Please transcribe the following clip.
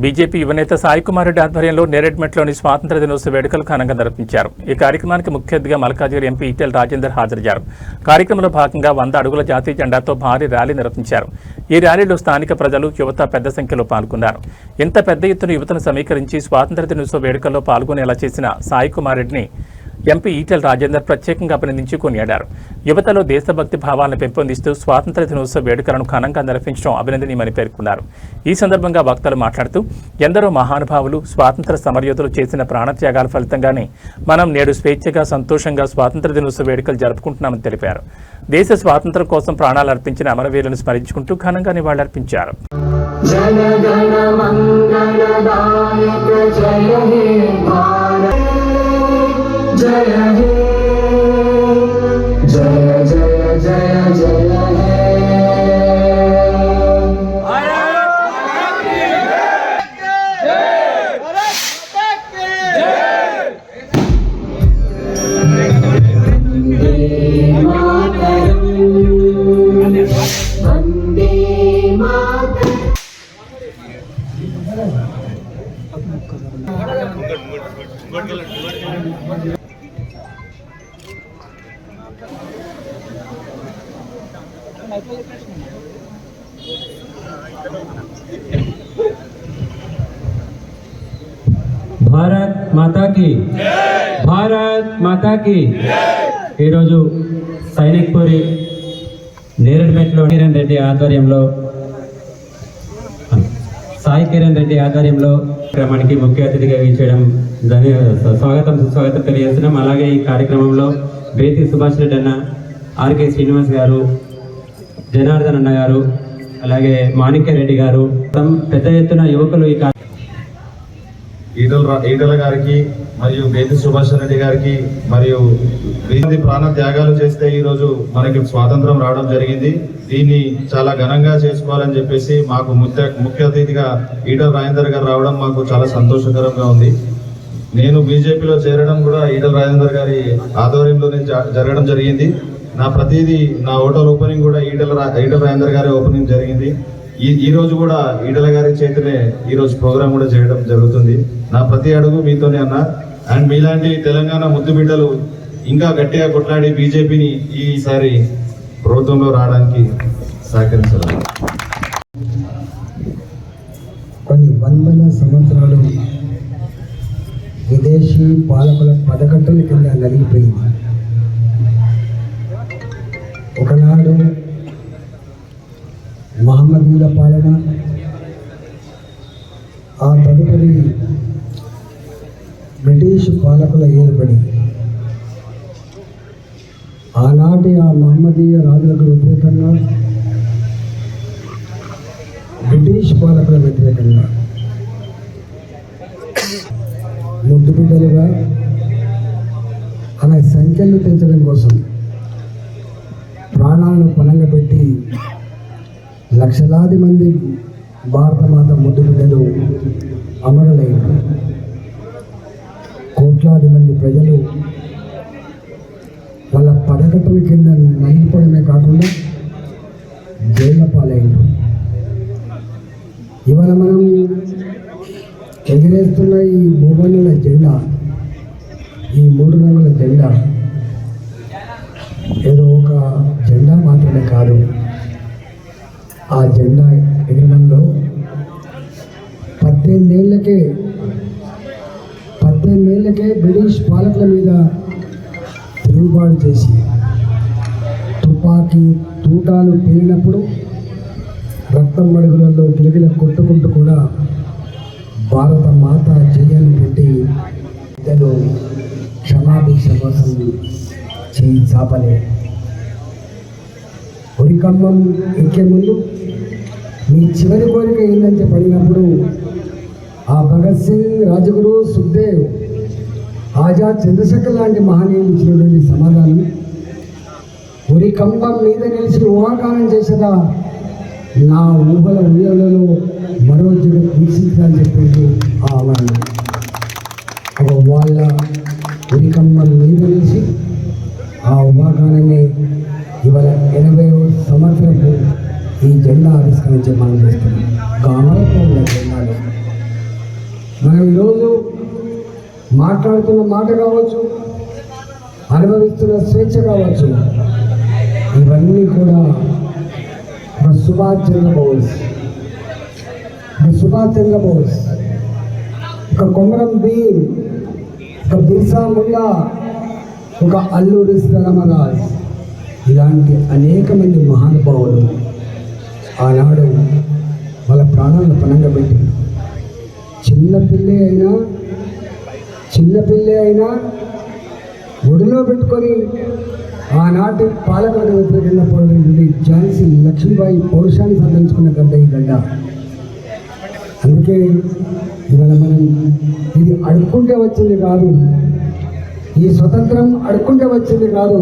BJP యువనేత సాయి కుమార్ రెడ్డి ఆధ్వర్యంలో నేరేడ్మెట్లోని స్వాతంత్ర దినోత్సవ వేడుకలు ఘనంగా నిర్వహించారు. ఈ కార్యక్రమానికి ముఖ్య అతిథిగా మల్కాజ్గిరి ఎంపీ ఈటెల రాజేందర్ హాజరయ్యారు. కార్యక్రమంలో భాగంగా 100 అడుగుల జాతీయ జెండాతో భారీ ర్యాలీ నిర్వహించారు. ఈ ర్యాలీలో స్థానిక ప్రజలు, యువత పెద్ద సంఖ్యలో పాల్గొన్నారు. ఇంత పెద్ద ఎత్తున యువతను సమీకరించి స్వాతంత్ర దినోత్సవ వేడుకల్లో పాల్గొనేలా చేసిన సాయి కుమార్ రెడ్డిని ఎంపీ ఈటెల రాజేందర్ ప్రత్యేకంగా అభినందించి కొనియాడారు. యువతలో దేశభక్తి భావాలను పెంపొందిస్తూ స్వాతంత్ర దినోత్సవ వేడుకలను ఘనంగా నిర్వహించడం అభినందనీయమని పేర్కొన్నారు. ఈ సందర్భంగా వక్తలు మాట్లాడుతూ ఎందరో మహానుభావులు, స్వాతంత్ర సమరయోధులు చేసిన ప్రాణత్యాగాల ఫలితంగానే మనం నేడు స్వేచ్ఛగా, సంతోషంగా స్వాతంత్ర దినోత్సవ వేడుకలు జరుపుకుంటున్నామని తెలిపారు. దేశ స్వాతంత్ర్యం కోసం ప్రాణాలు అర్పించిన అమరవీరులను స్మరించుకుంటూ ఘనంగా నివాళులర్పించారు. जय हे जय जय जय जय हे भारत माता की जय, भारत माता की जय। वंदे मातरम, वंदे मातरम। భారత్ మాతాకి భారత్ మాతాకి ఈరోజు సైనిక్పురి నేరేడ్మెట్లో కిరణ్ రెడ్డి ఆధ్వర్యంలో సాయి కిరణ్ రెడ్డి ఆధ్వర్యంలో కార్యక్రమానికి ముఖ్య అతిథిగా వీచడం స్వాగతం సుస్వాగతం తెలియజేస్తున్నాం. అలాగే ఈ కార్యక్రమంలో బేతి సుభాష్ రెడ్డి అన్న, ఆర్కే శ్రీనివాస్ గారు, జనార్దన్ అన్న గారు, అలాగే మాణిక్య రెడ్డి గారు, పెద్ద ఎత్తున యువకులు ఈ ఈటల గారికి మరియు బేతి సుభాష్ రెడ్డి గారికి మరియు ప్రాణ త్యాగాలు చేస్తే ఈరోజు మనకి స్వాతంత్రం రావడం జరిగింది. దీన్ని చాలా ఘనంగా చేసుకోవాలని చెప్పేసి మాకు ముఖ్య అతిథిగా ఈటల రాజేందర్ గారు రావడం మాకు చాలా సంతోషకరంగా ఉంది. నేను బీజేపీలో చేరడం కూడా ఈటల రాజేందర్ గారి ఆధ్వర్యంలోనే జరగడం జరిగింది. నా ప్రతిదీ నా హోటల్ ఓపెనింగ్ కూడా ఈటల రాజేందర్ గారి ఓపెనింగ్ జరిగింది. ఈ రోజు కూడా ఈటల గారి చేతినే ఈరోజు ప్రోగ్రామ్ కూడా చేయడం జరుగుతుంది. నా ప్రతి అడుగు మీతోనే అన్న. అండ్ మీలాంటి తెలంగాణ ముద్దు బిడ్డలు ఇంకా గట్టిగా కొట్లాడి బీజేపీని ఈసారి ప్రభుత్వంలో రావడానికి సహకరించాలి. కొన్ని వందల సంవత్సరాలు విదేశీ పాలకుల పదకట్టల కింద నలిగిపోయింది. ఒకనాడు మహమ్మదీయుల పాలన, ఆ తదుపరి బ్రిటిష్ పాలకుల ఏర్పడి ఆనాటి ఆ మహమ్మదీయ రాజులకు వ్యతిరేకంగా, బ్రిటిష్ పాలకుల వ్యతిరేకంగా ముద్దు బిడ్డలుగా అలా సంఖ్యలు పెంచడం కోసం ప్రాణాలను పణంగా పెట్టి లక్షలాది మంది భారత మాత ముద్దు బిడ్డలు అమరులైన, కోట్లాది మంది ప్రజలు వాళ్ళ పదకట్టుల కింద నలిగిపోవడమే కాకుండా జైళ్ళ పాలైన. ఇవాళ మనం ఎగిరేస్తున్న ఈ మూవన్నుల జెండా, ఈ 3 రంగుల జెండా ఏదో ఒక జెండా మాత్రమే కాదు. ఆ జెండా ఎగరడంలో 18 ఏళ్ళకే బ్రిటిష్ పాలకుల మీద తిరుగుబాటు చేసి తుపాకీ తూటాలు పేలినప్పుడు రక్తం మడుగులలో గిలగిల కొట్టుకుంటూ కూడా భారత మాత జయాన్ని పెట్టి ఇతను క్షమాభిక్ష కోసం చేయి చాపలే. ఉరికమ్మం ఎక్కే ముందు మీ చివరి కోరిక ఏంటంటే పడినప్పుడు ఆ భగత్ సింగ్, రాజగురు, సుఖ్దేవ్, ఆజాద్, చంద్రశేఖర్ లాంటి మహనీయులు ఇచ్చినటువంటి సమాధానం, ఉరికంబం మీద నిలిచి ఊహాగానం చేసేదా నా ఊహల ఉయ్యాలలో మరో జగత్ వీక్షించాలని చెప్పేసి ఆ అమరణ వాళ్ళ ఉరికంబం మీద నిలిచి ఆ ఊహాగానాన్ని ఇవాళ 80వ సంవత్సరపు ఈ జెండా ఆవిష్కరించే మనం చేస్తున్నాం. అమరత్వం జెండాలో మనం ఈరోజు మాట్లాడుతున్న మాట కావచ్చు, అనుభవిస్తున్న స్వేచ్ఛ కావచ్చు, ఇవన్నీ కూడా ఒక సుభాష్ చంద్రబోస్, ఒక కొమరం భీమ్, ఒక బిర్సా ముండా, ఒక అల్లూరి సీతారామరాజు, ఇలాంటి అనేక మంది మహానుభావులు ఆనాడు వాళ్ళ ప్రాణాలను పణంగా పెట్టి చిన్నపిల్లే అయినా ఒడిలో పెట్టుకొని ఆనాటి పాలకులకు వ్యతిరేకంగా పోరాడినటువంటి ఝాన్సీ లక్ష్మీబాయి పౌరుషాన్ని సాధించుకున్న గడ్డ ఈ గడ్డ. అందుకే ఇవాళ మనం ఇది అడుక్కుంటే వచ్చింది కాదు, ఈ స్వతంత్రం అడుక్కుంటే వచ్చింది కాదు,